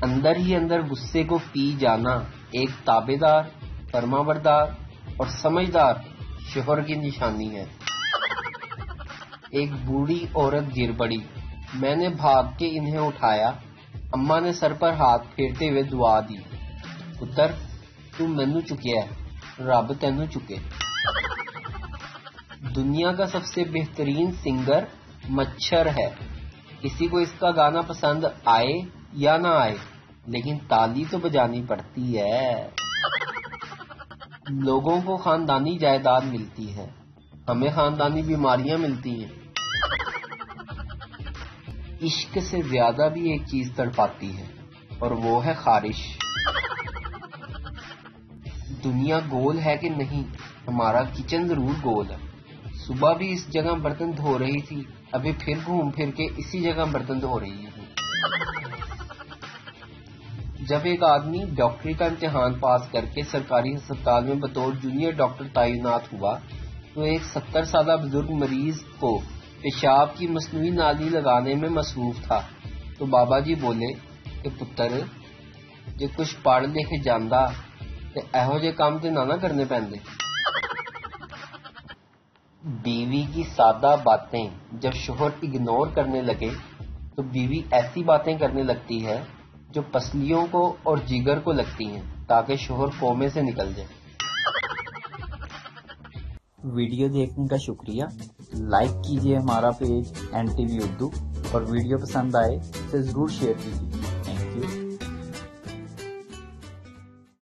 اندر ہی اندر غصے کو پی جانا ایک تابعدار، فرمانبردار اور سمجھدار شوہر کی نشانی ہے۔ ایک بوڑھی عورت گر پڑی، میں نے بھاگ کے انہیں اٹھایا، اماں نے سر پر ہاتھ پھیرتے ہوئے دعا دی، پتر تو مینوں چکیا ہے، رب تینوں چکے۔ دنیا کا سب سے بہترین سنگر مچھر ہے، کسی کو اس کا گانا پسند آئے یا نہ آئے لیکن تالی تو بجانی پڑتی ہے۔ لوگوں کو خاندانی جائیداد ملتی ہے، ہمیں خاندانی بیماریاں ملتی ہیں۔ عشق سے زیادہ بھی ایک چیز تڑپاتی ہے اور وہ ہے خارش۔ دنیا گول ہے کہ نہیں، ہمارا کچن ضرور گول ہے۔ صبح بھی اس جگہ برتن دھو رہی تھی، ابھی پھر گھوم پھر کے اسی جگہ برتن دھو رہی ہے۔ جب ایک آدمی ڈاکٹری کا امتحان پاس کر کے سرکاری ہسپتال میں بطور جونیئر ڈاکٹر تعینات ہوا تو ایک 70 سالہ بزرگ مریض کو پیشاب کی مصنوعی نالی لگانے میں مصروف تھا تو بابا جی بولے کہ پتر جے کچھ پڑھ لکھ جاندا تے ایہو جے کام تے نہ کرنے پیندے۔ بیوی کی سادہ باتیں جب شوہر اگنور کرنے لگے تو بیوی ایسی باتیں کرنے لگتی ہے جو پسلیوں کو اور جگر کو لگتی ہیں تاکہ شوہر کومے سے نکل جائے۔ ویڈیو دیکھنے کا شکریہ، لائک کیجئے ہمارا پیج NTV اردو، اور ویڈیو پسند آئے تو ضرور شیئر کیجئے۔